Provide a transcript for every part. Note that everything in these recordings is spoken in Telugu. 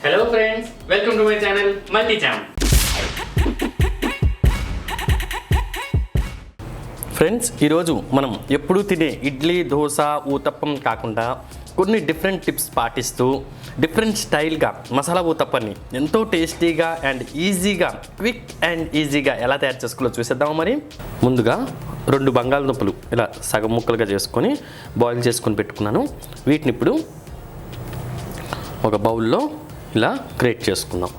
Hello friends, welcome to my channel Multi-Cham. Friends ఈరోజు మనం ఎప్పుడు తినే ఇడ్లీ దోశ ఊతప్పం కాకుండా కొన్ని డిఫరెంట్ టిప్స్ పాటిస్తూ డిఫరెంట్ స్టైల్గా మసాలా ఊతప్పని ఎంతో టేస్టీగా అండ్ ఈజీగా క్విక్ అండ్ ఈజీగా ఎలా తయారు చేసుకోవాలో చూసేద్దాం. మరి ముందుగా 2 బంగాళదుంపలు ఇలా సగం ముక్కలుగా చేసుకొని బాయిల్ చేసుకొని పెట్టుకున్నాను. వీటిని ఇప్పుడు ఒక బౌల్లో ఇలా గ్రేట్ చేసుకుందాం.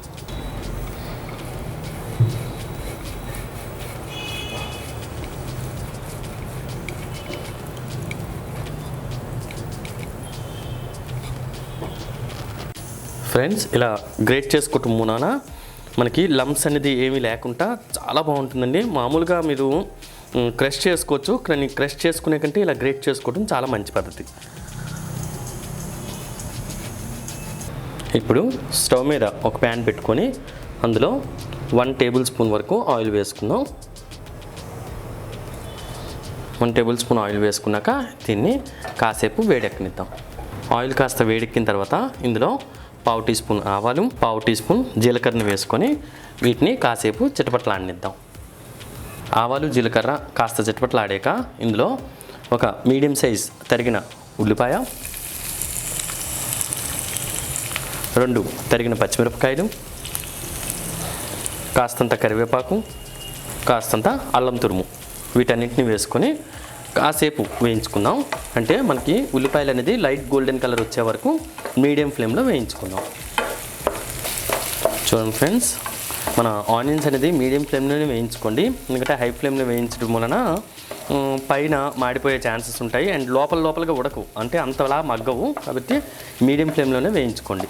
ఫ్రెండ్స్ ఇలా గ్రేట్ చేసుకోవటం మూలాన మనకి లంప్స్ అనేది ఏమీ లేకుండా చాలా బాగుంటుందండి. మామూలుగా మీరు క్రష్ చేసుకోవచ్చు, కానీ క్రష్ చేసుకునే కంటే ఇలా గ్రేట్ చేసుకోవడం చాలా మంచి పద్ధతి. ఇప్పుడు స్టవ్ మీద ఒక ప్యాన్ పెట్టుకొని అందులో 1 టేబుల్ స్పూన్ వరకు ఆయిల్ వేసుకుందాం. 1 టేబుల్ స్పూన్ ఆయిల్ వేసుకున్నాక దీన్ని కాసేపు వేడెక్కనిద్దాం. ఆయిల్ కాస్త వేడెక్కిన తర్వాత ఇందులో 1/2 టీ స్పూన్ ఆవాలు, 1/2 టీ స్పూన్ జీలకర్రని వేసుకొని వీటిని కాసేపు చిటపట్లాడనిద్దాం. ఆవాలు జీలకర్ర కాస్త చిటపట్లాడాక ఇందులో ఒక మీడియం సైజ్ తరిగిన ఉల్లిపాయ, 2 తరిగిన పచ్చిమిరపకాయలు, కాస్తంత కరివేపాకు, కాస్తంత అల్లం తురుము వీటన్నిటిని వేసుకొని కాసేపు వేయించుకుందాం. అంటే మనకి ఉల్లిపాయలు అనేది లైట్ గోల్డెన్ కలర్ వచ్చే వరకు మీడియం ఫ్లేమ్లో వేయించుకుందాం. చూడండి ఫ్రెండ్స్, మన ఆనియన్స్ అనేది మీడియం ఫ్లేమ్లోనే వేయించుకోండి. ఎందుకంటే హై ఫ్లేమ్లో వేయించడం వలన పైన మాడిపోయే ఛాన్సెస్ ఉంటాయి అండ్ లోపలగా ఉడకవు, అంటే అంతలా మగ్గవు. కాబట్టి మీడియం ఫ్లేమ్లోనే వేయించుకోండి.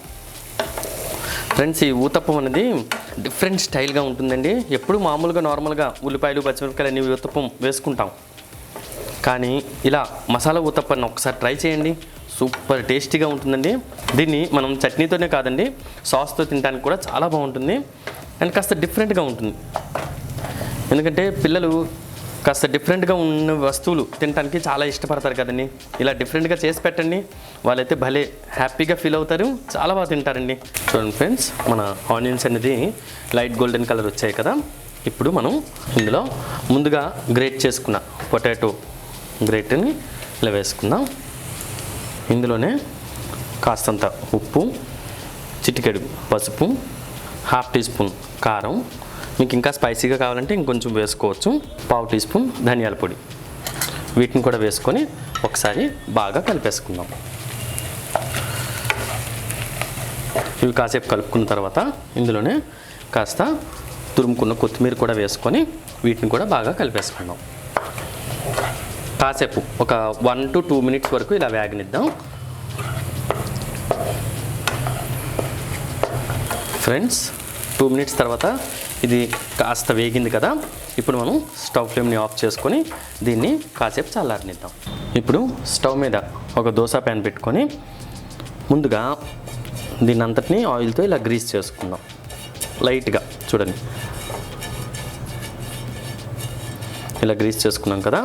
ఫ్రెండ్స్, ఈ ఊతప్పం అనేది డిఫరెంట్ స్టైల్గా ఉంటుందండి. ఎప్పుడు మామూలుగా నార్మల్గా ఉల్లిపాయలు పచ్చిమిరపకాయలు అన్ని ఊతప్పం వేసుకుంటాం, కానీ ఇలా మసాలా ఊతప్పాన్ని ఒకసారి ట్రై చేయండి. సూపర్ టేస్టీగా ఉంటుందండి. దీన్ని మనం చట్నీతోనే కాదండి, సాస్తో తినడానికి కూడా చాలా బాగుంటుంది అండ్ కాస్త డిఫరెంట్గా ఉంటుంది. ఎందుకంటే పిల్లలు కాస్త డిఫరెంట్గా ఉన్న వస్తువులు తినడానికి చాలా ఇష్టపడతారు కదండి. ఇలా డిఫరెంట్గా చేసి పెట్టండి, వాళ్ళైతే భలే హ్యాపీగా ఫీల్ అవుతారు, చాలా బాగా తింటారండి. చూడండి ఫ్రెండ్స్, మన ఆనియన్స్ అనేది లైట్ గోల్డెన్ కలర్ వచ్చాయి కదా. ఇప్పుడు మనం ఇందులో ముందుగా గ్రేట్ చేసుకున్న పొటాటో గ్రేట్ని ఇలా వేసుకుందాం. ఇందులోనే కాస్తంత ఉప్పు, చిటికెడు పసుపు, 1/2 టీ స్పూన్ కారం, మీకు ఇంకా స్పైసీగా కావాలంటే ఇంకొంచెం వేసుకోవచ్చు, 1/2 టీ స్పూన్ ధనియాల పొడి, వీటిని కూడా వేసుకొని ఒకసారి బాగా కలిపేసుకుందాం. ఇవి కాసేపు కలుపుకున్న తర్వాత ఇందులోనే కాస్త తురుముకున్న కొత్తిమీర కూడా వేసుకొని వీటిని కూడా బాగా కలిపేసుకుందాం. కాసేపు ఒక 1 to 2 మినిట్స్ వరకు ఇలా వేగనిద్దాం. ఫ్రెండ్స్, 2 మినిట్స్ తర్వాత ఇది కాస్త వేగింది కదా. ఇప్పుడు మనం స్టవ్ ఫ్లేమ్ని ఆఫ్ చేసుకొని దీన్ని కాసేపు చల్లారనిద్దాం. ఇప్పుడు స్టవ్ మీద ఒక దోశ ప్యాన్ పెట్టుకొని ముందుగా దీన్ని అంతటినీ ఆయిల్తో ఇలా గ్రీస్ చేసుకుందాం. లైట్గా చూడండి, ఇలా గ్రీస్ చేసుకున్నాం కదా.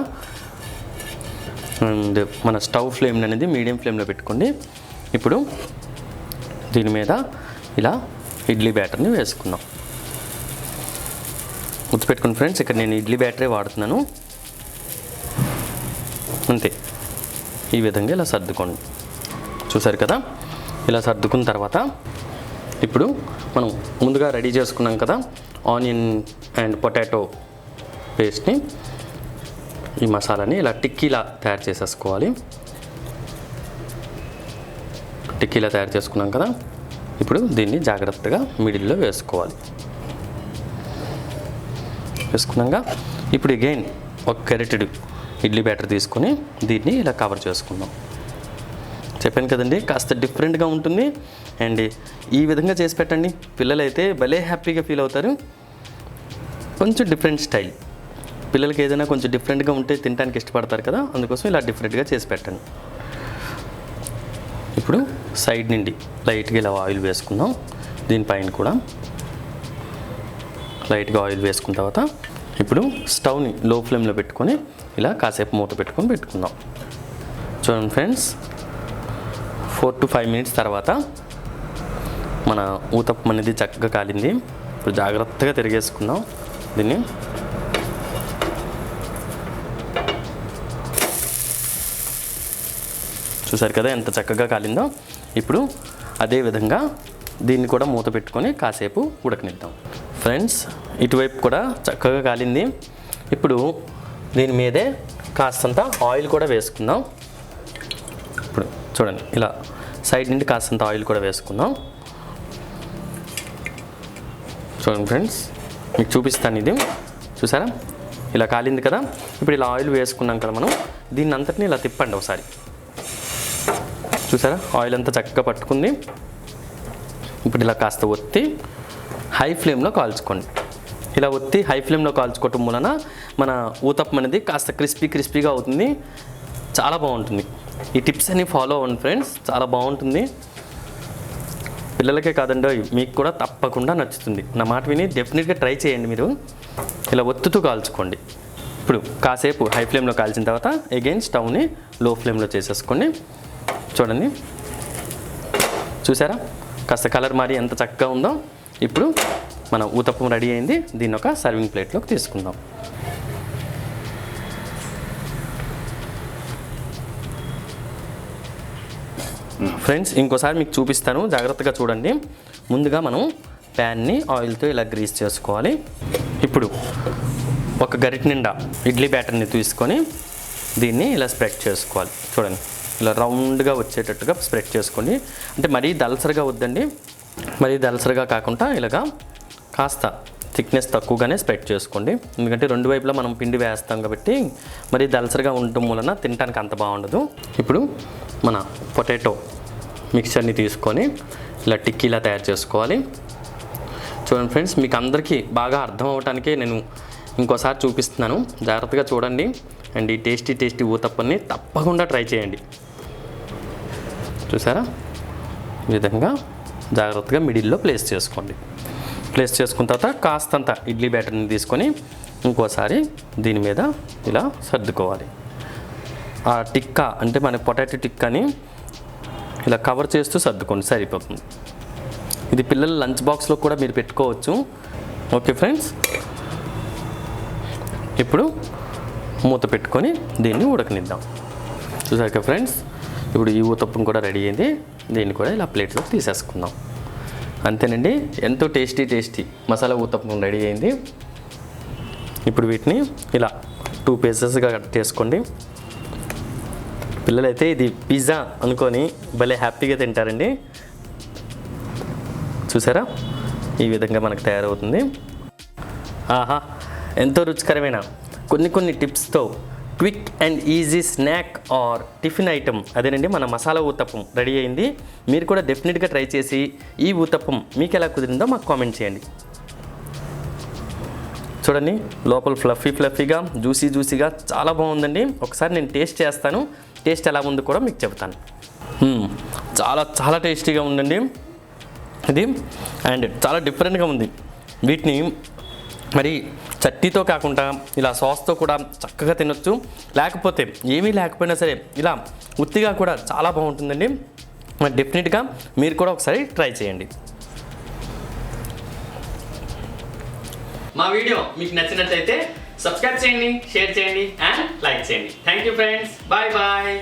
అండ్ మన స్టవ్ ఫ్లేమ్ అనేది మీడియం ఫ్లేమ్లో పెట్టుకోండి. ఇప్పుడు దీని మీద ఇలా ఇడ్లీ బ్యాటర్ని వేసుకుందాం. గుర్తుపెట్టుకోండి ఫ్రెండ్స్, ఇక్కడ నేను ఇడ్లీ బ్యాటరే వాడుతున్నాను. అంతే, ఈ విధంగా ఇలా సర్దుకోండి. చూసారు కదా, ఇలా సర్దుకున్న తర్వాత ఇప్పుడు మనం ముందుగా రెడీ చేసుకున్నాం కదా ఆనియన్ అండ్ పొటాటో పేస్ట్ని, ఈ మసాలాని ఇలా టిక్కీలా తయారు చేసేసుకోవాలి. టిక్కీలా తయారు చేసుకున్నాం కదా. ఇప్పుడు దీన్ని జాగ్రత్తగా మిడిల్లో వేసుకోవాలి. వేసుకున్నాక ఇప్పుడు అగైన్ ఒక గరిటెడు ఇడ్లీ బ్యాటర్ తీసుకొని దీన్ని ఇలా కవర్ చేసుకుందాం. చెప్పాను కదండి, కాస్త డిఫరెంట్గా ఉంటుంది అండ్ ఈ విధంగా చేసి పెట్టండి, పిల్లలైతే భలే హ్యాపీగా ఫీల్ అవుతారు. కొంచెం డిఫరెంట్ స్టైల్, పిల్లలకి ఏదైనా కొంచెం డిఫరెంట్గా ఉంటే తినడానికి ఇష్టపడతారు కదా, అందుకోసం ఇలా డిఫరెంట్గా చేసి పెట్టండి. ఇప్పుడు సైడ్ నుండి లైట్గా ఇలా ఆయిల్ వేసుకుందాం. దీనిపైన కూడా లైట్గా ఆయిల్ వేసుకున్న తర్వాత ఇప్పుడు స్టవ్ని లో ఫ్లేమ్లో పెట్టుకొని ఇలా కాసేపు మూత పెట్టుకుందాం. చూడండి ఫ్రెండ్స్, 4 to 5 మినిట్స్ తర్వాత మన ఊతప్పం అనేది చక్కగా కాలింది. ఇప్పుడు జాగ్రత్తగా తిరిగేసుకుందాం దీన్ని. చూసారు కదా ఎంత చక్కగా కాలిందో. ఇప్పుడు అదే విధంగా దీన్ని కూడా మూత పెట్టుకొని కాసేపు ఉడకనిద్దాం. ఫ్రెండ్స్, ఇటువైపు కూడా చక్కగా కాలింది. ఇప్పుడు దీని మీదే కాస్తంత ఆయిల్ కూడా వేసుకుందాం. ఇప్పుడు చూడండి, ఇలా సైడ్ నుండి కాస్తంత ఆయిల్ కూడా వేసుకుందాం. చూడండి ఫ్రెండ్స్, మీకు చూపిస్తాను. ఇది చూసారా ఇలా కాలింది కదా. ఇప్పుడు ఇలా ఆయిల్ వేసుకున్నాం కదా మనం, దీన్ని అంతటిని ఇలా తిప్పండి ఒకసారి. చూసారా ఆయిల్ అంతా చక్కగా పట్టుకుంది. ఇప్పుడు ఇలా కాస్త ఒత్తి హై ఫ్లేమ్లో కాల్చుకోండి. ఇలా ఒత్తి హై ఫ్లేమ్లో కాల్చుకోవటం వలన మన ఊతప్పం అనేది కాస్త క్రిస్పీగా అవుతుంది. చాలా బాగుంటుంది. ఈ టిప్స్ అన్ని ఫాలో అవ్వండి ఫ్రెండ్స్, చాలా బాగుంటుంది. పిల్లలకే కాదండి, మీకు కూడా తప్పకుండా నచ్చుతుంది. నా మాట విని డెఫినెట్గా ట్రై చేయండి. మీరు ఇలా ఒత్తుతూ కాల్చుకోండి. ఇప్పుడు కాసేపు హై ఫ్లేమ్లో కాల్చిన తర్వాత అగైన్ స్టవ్ని లో ఫ్లేమ్లో చేసేసుకోండి. చూడండి, చూసారా కాస్త కలర్ మారి ఎంత చక్కగా ఉందో. ఇప్పుడు మన ఊతప్పం రెడీ అయింది. దీన్ని ఒక సర్వింగ్ ప్లేట్లోకి తీసుకుందాం. ఫ్రెండ్స్, ఇంకోసారి మీకు చూపిస్తాను, జాగ్రత్తగా చూడండి. ముందుగా మనం ప్యాన్ని ఆయిల్తో ఇలా గ్రీస్ చేసుకోవాలి. ఇప్పుడు ఒక గరిటె నిండా ఇడ్లీ బ్యాటర్ని తీసుకొని దీన్ని ఇలా స్ప్రెడ్ చేసుకోవాలి. చూడండి, ఇలా రౌండ్గా వచ్చేటట్టుగా స్ప్రెడ్ చేసుకోండి. అంటే మరీ దలసరిగా వద్దండి, మరీ దలసరిగా కాకుండా ఇలాగా కాస్త థిక్నెస్ తక్కువగానే స్ప్రెడ్ చేసుకోండి. ఎందుకంటే రెండు వైపులా మనం పిండి వేస్తాం కాబట్టి మరీ దలసరిగా ఉండటం వలన తినడానికి అంత బాగుండదు. ఇప్పుడు మన పొటాటో మిక్చర్ని తీసుకొని ఇలా టిక్కీలా తయారు చేసుకోవాలి. చూడండి ఫ్రెండ్స్, మీకు అందరికీ బాగా అర్థం అవ్వటానికే నేను ఇంకోసారి చూపిస్తున్నాను. జాగ్రత్తగా చూడండి. అండ్ ఈ టేస్టీ ఊతప్పని తప్పకుండా ట్రై చేయండి. చూసారా ఈ విధంగా జాగ్రత్తగా మిడిల్లో ప్లేస్ చేసుకోండి. ప్లేస్ చేసుకున్న తర్వాత కాస్తంత ఇడ్లీ బ్యాటర్ని తీసుకొని ఇంకోసారి దీని మీద ఇలా సర్దుకోవాలి. ఆ టిక్కా అంటే మన పొటాటో టిక్కాని ఇలా కవర్ చేస్తూ సర్దుకోండి, సరిపోతుంది. ఇది పిల్లల లంచ్ బాక్స్లో కూడా మీరు పెట్టుకోవచ్చు. ఓకే ఫ్రెండ్స్, ఇప్పుడు మూత పెట్టుకొని దీన్ని ఉడకనిద్దాం. చూసారు కదా ఫ్రెండ్స్, ఇప్పుడు ఈ ఊతప్పం కూడా రెడీ అయింది. దీన్ని కూడా ఇలా ప్లేట్లో తీసేసుకుందాం. అంతేనండి, ఎంతో టేస్టీ మసాలా ఊతప్పం రెడీ అయింది. ఇప్పుడు వీటిని ఇలా 2 పీసెస్గా కట్ చేసుకోండి. పిల్లలైతే ఇది పిజ్జా అనుకొని భలే హ్యాపీగా తింటారండి. చూసారా ఈ విధంగా మనకు తయారవుతుంది. ఆహా, ఎంతో రుచికరమైన కొన్ని టిప్స్తో quick and easy snack or tiffin item అదేనండి మన మసాలా ఊతప్పం రెడీ అయింది. మీరు కూడా డెఫినెట్గా ట్రై చేసి ఈ ఊతప్పం మీకు ఎలా కుదిరిందో మాకు కామెంట్ చేయండి. చూడండి, లోపల ఫ్లఫీగా జ్యూసీగా చాలా బాగుందండి. ఒకసారి నేను టేస్ట్ చేస్తాను. టేస్ట్ ఎలా ఉందో కూడా మీకు చెప్తాను. చాలా టేస్టీగా ఉందండి ఇది. అండ్ చాలా డిఫరెంట్గా ఉంది. వీటిని మరి చట్నీతో కాకుండా ఇలా సాస్తో కూడా చక్కగా తినొచ్చు. లేకపోతే ఏమీ లేకపోయినా సరే ఇలా ఉత్తిగా కూడా చాలా బాగుంటుందండి. మరి డెఫినెట్గా మీరు కూడా ఒకసారి ట్రై చేయండి. మా వీడియో మీకు నచ్చినట్లయితే సబ్స్క్రైబ్ చేయండి, షేర్ చేయండి అండ్ లైక్ చేయండి. Thank you friends, bye.